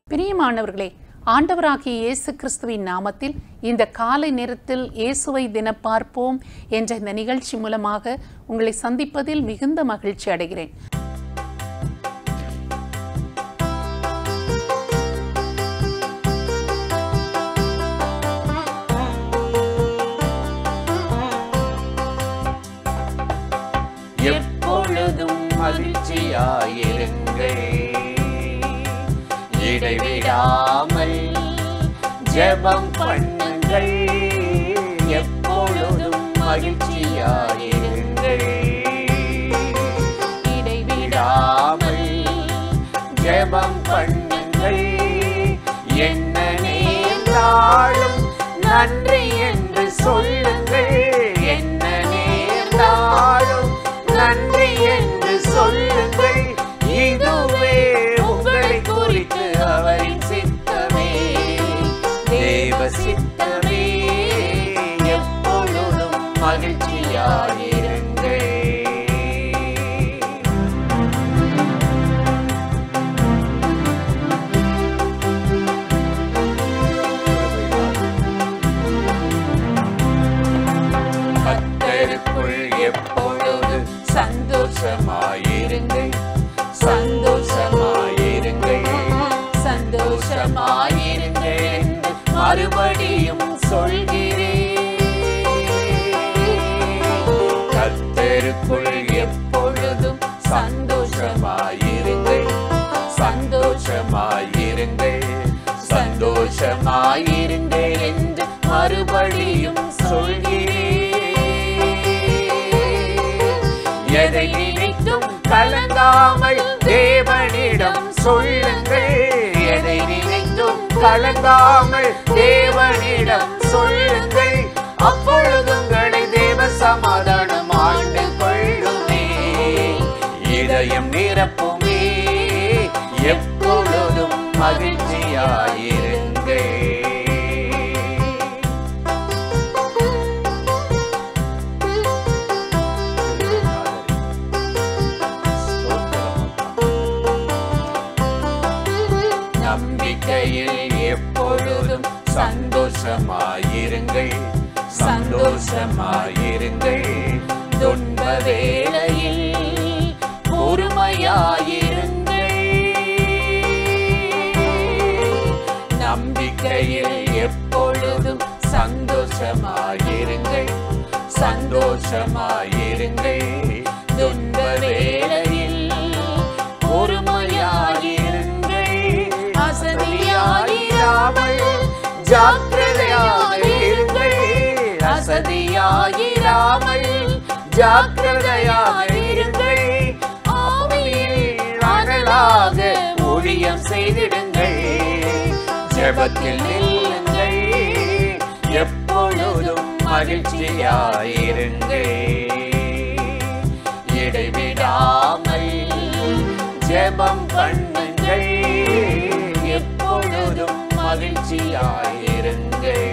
பிரியமானவர்களே, ஆண்டவராகிய இயேசு கிறிஸ்துவின் நாமத்தில் இந்த காலை நேரத்தில் இயேசுவை தினப்பார்ப்போம் என்ற இந்த நிகழ்ச்சி மூலமாக உங்களை சந்திப்பதில் மிகுந்த மகிழ்ச்சி அடைகிறேன். எப்பொழுதும் மகிழ்ச்சியாயிருங்கள், இடைவிடாமல் ஜெபம் பண்ணுங்கள். எப்பொழுதும் மகிழ்ச்சியாயிருங்கள், இடைவிடாமல் ஜெபம் பண்ணுங்கள். என்ன நேர்ந்தாலும் நன்றி என்று சொல்லுங்கள். என்ன நேர்ந்தாலும் நன்றி என்று சொல்லுங்கள். இதுவே உங்களை குறித்து அவரின் சித்தமே, தேவ சித்தமே. எப்பொழுதும் மகிழ்ச்சியாயிருங்கள். கர்த்தருக்குள் எப்பொழுது சந்தோஷமாயிருங்கள், சந்தோஷமாயிருங்கள், சந்தோஷமாயிருங்கள் என்று மறுபடியும் சொல்கிறேன். கர்த்தருக்குள் எப்பொழுதும் சந்தோஷமாயிருங்கள், சந்தோஷமாயிருங்கள், சந்தோஷமாயிருங்கள் என்று மறுபடியும் சொல்கிறேன். எதை நினைத்தும் கலங்காமல் தேவனிடம் சொல்லுங்கள். எதை நினைத்தும் கலங்காமல் தேவனிடம் சொல்லுங்கள். அப்பொழுது உங்களை தேவ சமாதானம் ஆண்டு கொள்ளுமே, இதயம் நிரப்புமே. எப்பொழுதும் மகிழ்ச்சியாயிருங்கள். நம்பிக்கையில் எப்பொழுதும் சந்தோஷமாயிருங்கள், சந்தோஷமாயிருங்கள். துன்ப வேளையில் பொறுமையாயிருங்கள். நம்பிக்கையில் எப்பொழுதும் சந்தோஷமாயிருங்கள், சந்தோஷமாயிருங்கள். துன்ப வேளையில் பொறுமையாயிருங்கள். அசதியாயிராமல் ஜாக்கிரதையாயிருங்கள், அசதியாயிராமல் ஜாக்கிரதையாயிருங்கள். ஆவியில் அனலாக ஊழியம் செய்திடுங்கள், ஜெபத்தில் நில்லுங்கள். எப்பொழுதும் மகிழ்ச்சியாயிருங்கள், இடைவிடாமல் ஜெபம் பண்ணுங்கள். எப்பொழுதும் மகிழ்ச்சியாயிருங்கள்.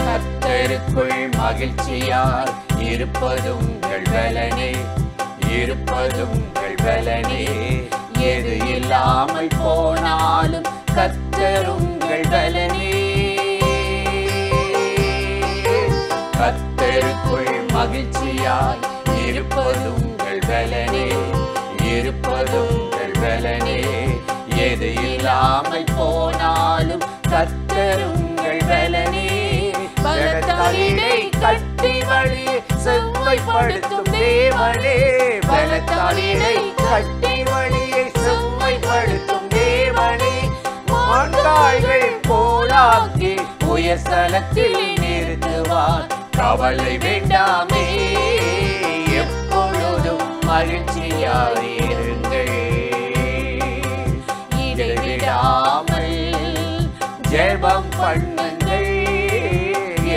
கர்த்தருக்குள் மகிழ்ச்சியாய் இருப்பதுங்கள் பலனே, இருப்பதுங்கள் பலனே. எது இல்லாமல் போனாலும் கர்த்தருங்கள் பலனே. கர்த்தருக்குள் மகிழ்ச்சியாய் இருப்பதுங்கள் பலனே, இருப்பதுங்கள் பலனே. எது இல்லாமல் போனாலும் கர்த்தருங்கள் பலனே. பலத்தாலிடை கட்டி வழியை செம்மைப்படுத்தும் தேவனே, பலத்தாலிடை கட்டி வழியை செம்மைப்படுத்தும் தேவனே. மான்காய்கள் போலாக்கி உயர் ஸ்தலத்தில் நிறுத்துவார். கவலை வேண்டாமே, எப்பொழுதும் மகிழ்ச்சியாயிருங்கள். இடைவிடாமல் ஜெபம் பண்ணுங்கள்.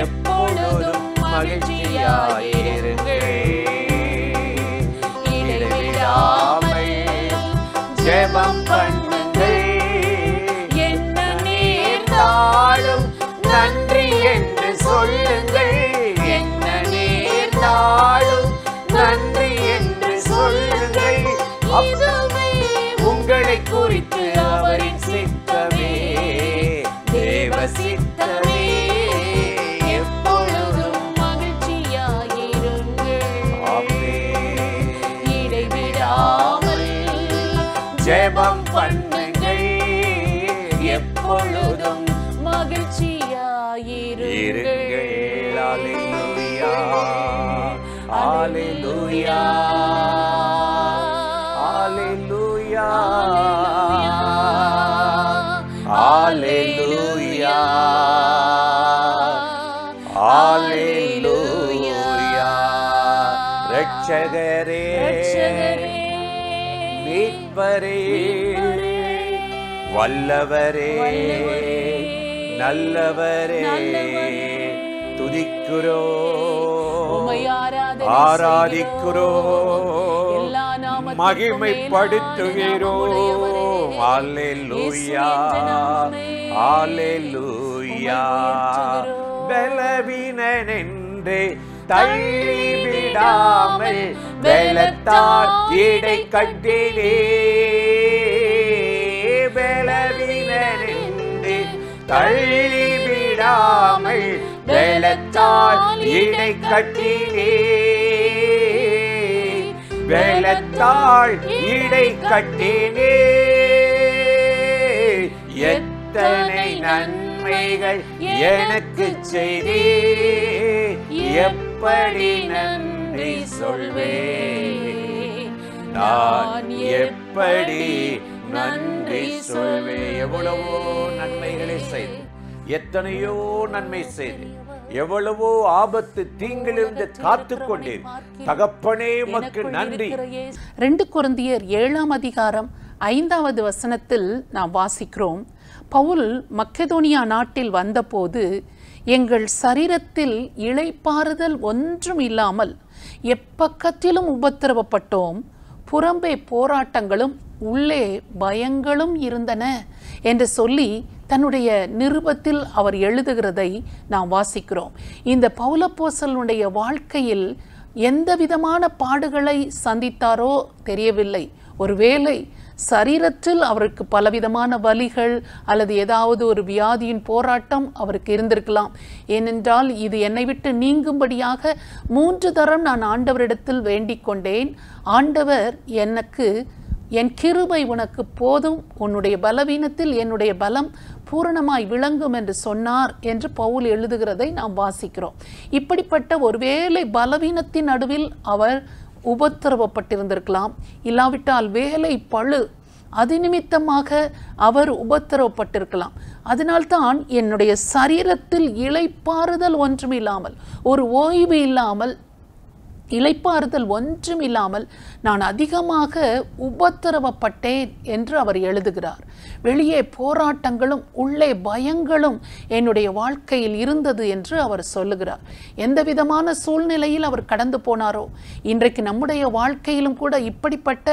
எப்பொழுதும் மகிழ்ச்சியாயிருங்கள், இடைவிடாமல் ஜெபம் பண்ணுங்கள். என்ன நேர்ந்தாலும் நன்றி எப்பொழுதும் மகிழ்ச்சியாயிருங்கள். அல்லேலூயா அல்லேலூயா அல்லேலூயா அல்லேலூயா அல்லேலூயா. ரட்சகரே மீட்பரே வல்லவரே நல்லவரே துதிக்கிறோம் ஆராதிக்கிறோம் மகிமைப்படுத்துகிறோம். அல்லேலூயா அல்லேலூயா. பலவீனனென்று தள்ளிவிடாமல் பலத்தால் இடை கட்டினே. பலவீனனென்று தள்ளிவிடாமல் பலத்தால் இடை கட்டினே. பலத்தால் இடை கட்டினே. எத்தனை நன்மைகள் எனக்கு செய்தே, எப்படி நன்றி சொல்வேன், நான் எப்படி நன்றி சொல்வேன். எவ்வளவோ நன்மைகளை செய்து, எத்தனையோ நன்மை செய்து, எவ்வளவோ ஆபத்து தீங்கிலிருந்து காத்து கொண்டேன். தகப்பனே உமக்கு நன்றி. 2 கொரிந்தியர் 7ஆம் அதிகாரம் 5வது வசனத்தில் நாம் வாசிக்கிறோம், பவுல் மக்கெதோனியா நாட்டில் வந்தபோது எங்கள் சரீரத்தில் இளைப்பாறுதல் ஒன்றும் இல்லாமல் எப்பக்கத்திலும் உபத்திரவப்பட்டோம், புறம்பே போராட்டங்களும் உள்ளே பயங்களும் இருந்தன என்று சொல்லி தன்னுடைய நிருபத்தில் அவர் எழுதுகிறதை நாம் வாசிக்கிறோம். இந்த பவுலப்போஸ்தலனுடைய வாழ்க்கையில் எந்த விதமான பாடுகளை சந்தித்தாரோ தெரியவில்லை. ஒருவேளை சரீரத்தில் அவருக்கு பலவிதமான வலிகள் அல்லது ஏதாவது ஒரு வியாதியின் போராட்டம் அவருக்கு இருந்திருக்கலாம். ஏனென்றால் இது என்னை விட்டு நீங்கும்படியாக 3 தரம் நான் ஆண்டவரிடத்தில் வேண்டிக் கொண்டேன். ஆண்டவர் எனக்கு என் கிருபை உனக்கு போதும், உன்னுடைய பலவீனத்தில் என்னுடைய பலம் பூரணமாய் விளங்கும் என்று சொன்னார் என்று பவுல் எழுதுகிறதை நாம் வாசிக்கிறோம். இப்படிப்பட்ட ஒருவேளை பலவீனத்தின் நடுவில் அவர் உபத்திரவப்பட்டிருந்திருக்கலாம். இல்லாவிட்டால் வேலை பழு அது நிமித்தமாக அவர் உபத்திரவப்பட்டிருக்கலாம். அதனால்தான் என்னுடைய சரீரத்தில் இளைப்பாறுதல் ஒன்றும் இல்லாமல், ஒரு ஓய்வு இல்லாமல், இளைப்பாறுதல் ஒன்றும் இல்லாமல் நான் அதிகமாக உபத்திரவப்பட்டேன் என்று அவர் எழுதுகிறார். வெளியே போராட்டங்களும் உள்ளே பயங்களும் என்னுடைய வாழ்க்கையில் இருந்தது என்று அவர் சொல்லுகிறார். எந்த விதமான சூழ்நிலையில் அவர் கடந்து போனாரோ, இன்றைக்கு நம்முடைய வாழ்க்கையிலும் கூட இப்படிப்பட்ட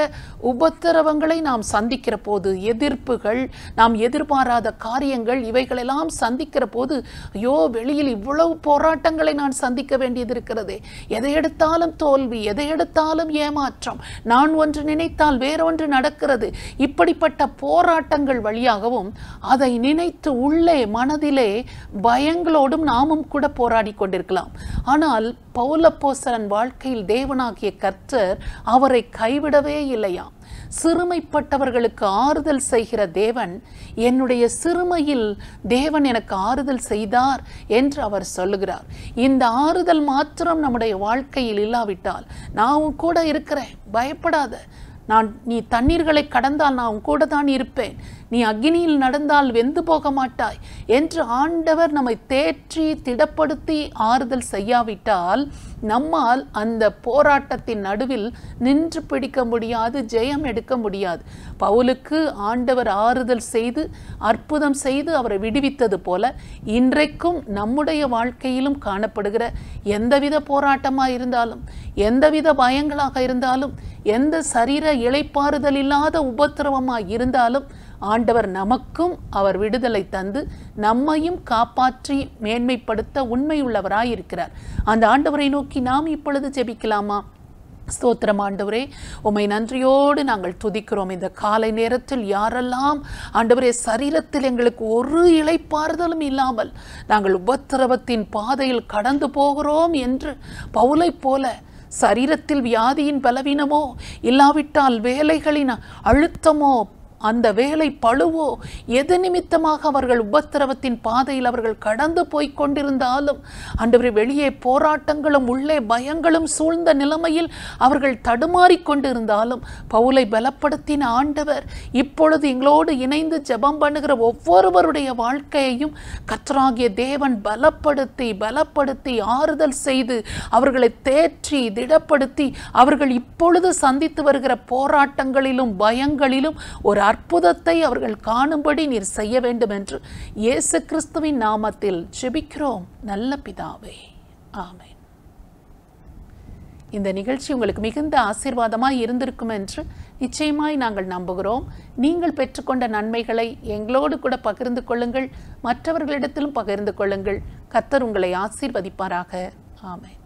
உபத்திரவங்களை நாம் சந்திக்கிற போது, எதிர்ப்புகள், நாம் எதிர்பாராத காரியங்கள், இவைகளெல்லாம் சந்திக்கிற போது, ஐயோ வெளியில் இவ்வளவு போராட்டங்களை நான் சந்திக்க வேண்டியது இருக்கிறதே, எதை எடுத்தாலும் தோல்வி, எதை எடுத்தாலும் ஏமாற்றம், நான் ஒன்று நினைத்தால் வேறொன்று நடக்கிறது. இப்படிப்பட்ட போராட்டங்கள் வழியாகவும் அதை நினைத்து உள்ளே மனதிலே பயங்களோடும் நாமும் கூட போராடி கொண்டிருக்கலாம். ஆனால் பவுலப்போஸ்தலன் வாழ்க்கையில் தேவனாகிய கர்த்தர் அவரை கைவிடவே இல்லையாம். சிறுமைப்பட்டவர்களுக்கு ஆறுதல் செய்கிற தேவன், என்னுடைய சிறுமையில் தேவன் எனக்கு ஆறுதல் செய்தார் என்று அவர் சொல்லுகிறார். இந்த ஆறுதல் மாத்திரம் நம்முடைய வாழ்க்கையில் இல்லாவிட்டால், நான் கூட இருக்கிறேன், பயப்படாத, நீ தண்ணீர்களை கடந்தால் நான் கூட தான் இருப்பேன், நீ அக்னியில் நடந்தால் வெந்து போக மாட்டாய் என்று ஆண்டவர் நம்மை தேற்றி திடப்படுத்தி ஆறுதல் செய்யாவிட்டால் நம்மால் அந்த போராட்டத்தின் நடுவில் நின்று பிடிக்க முடியாது, ஜெயம் எடுக்க முடியாது. பவுலுக்கு ஆண்டவர் ஆறுதல் செய்து அற்புதம் செய்து அவரை விடுவித்தது போல இன்றைக்கும் நம்முடைய வாழ்க்கையிலும் காணப்படுகிற எந்தவித போராட்டமாக இருந்தாலும், எந்தவித பயங்களாக இருந்தாலும், எந்த சரீர இளைப்பாறுதல் இல்லாத உபத்திரவமாக இருந்தாலும் ஆண்டவர் நமக்கும் அவர் விடுதலை தந்து நம்மையும் காப்பாற்றி மேன்மைப்படுத்த உண்மையுள்ளவராயிருக்கிறார். அந்த ஆண்டவரை நோக்கி நாம் இப்பொழுது ஜெபிக்கலாமா? ஸ்தோத்திரம் ஆண்டவரே, உம்மை நன்றியோடு நாங்கள் துதிக்கிறோம். இந்த காலை நேரத்தில் யாரெல்லாம் ஆண்டவரே சரீரத்தில் எங்களுக்கு ஒரு இளைப்பாறுதலும் இல்லாமல் நாங்கள் உபத்திரவத்தின் பாதையில் கடந்து போகிறோம் என்று பவுலை போல சரீரத்தில் வியாதியின் பலவீனமோ, இல்லாவிட்டால் வேலைகளின் அழுத்தமோ, அந்த வேலை பழுவோ எது நிமித்தமாக அவர்கள் உபத்திரவத்தின் பாதையில் அவர்கள் கடந்து போய் கொண்டிருந்தாலும் ஆண்டவரே, வெளியே போராட்டங்களும் உள்ளே பயங்களும் சூழ்ந்த நிலைமையில் அவர்கள் தடுமாறிக் கொண்டிருந்தாலும் பவுலை பலப்படுத்தின ஆண்டவர் இப்பொழுது எங்களோடு இணைந்து ஜெபம் பண்ணுகிற ஒவ்வொருவருடைய வாழ்க்கையையும் கர்த்தராகிய தேவன் பலப்படுத்தி ஆறுதல் செய்து அவர்களை தேற்றி திடப்படுத்தி அவர்கள் இப்பொழுது சந்தித்து வருகிற போராட்டங்களிலும் பயங்களிலும் ஒரு அற்புதத்தை அவர்கள் காணும்படி நீர் செய்ய வேண்டும் என்று இயேசு கிறிஸ்துவின் நாமத்தில் ஜெபிக்கிறோம் நல்ல பிதாவே, ஆமென். இந்த நிகழ்ச்சி உங்களுக்கு மிகுந்த ஆசீர்வாதமாய் இருந்திருக்கும் என்று நிச்சயமாய் நாங்கள் நம்புகிறோம். நீங்கள் பெற்றுக்கொண்ட நன்மைகளை எங்களோடு கூட பகிர்ந்து கொள்ளுங்கள், மற்றவர்களிடத்திலும் பகிர்ந்து கொள்ளுங்கள். கர்த்தர் உங்களை ஆசீர்வதிப்பாராக. ஆமென்.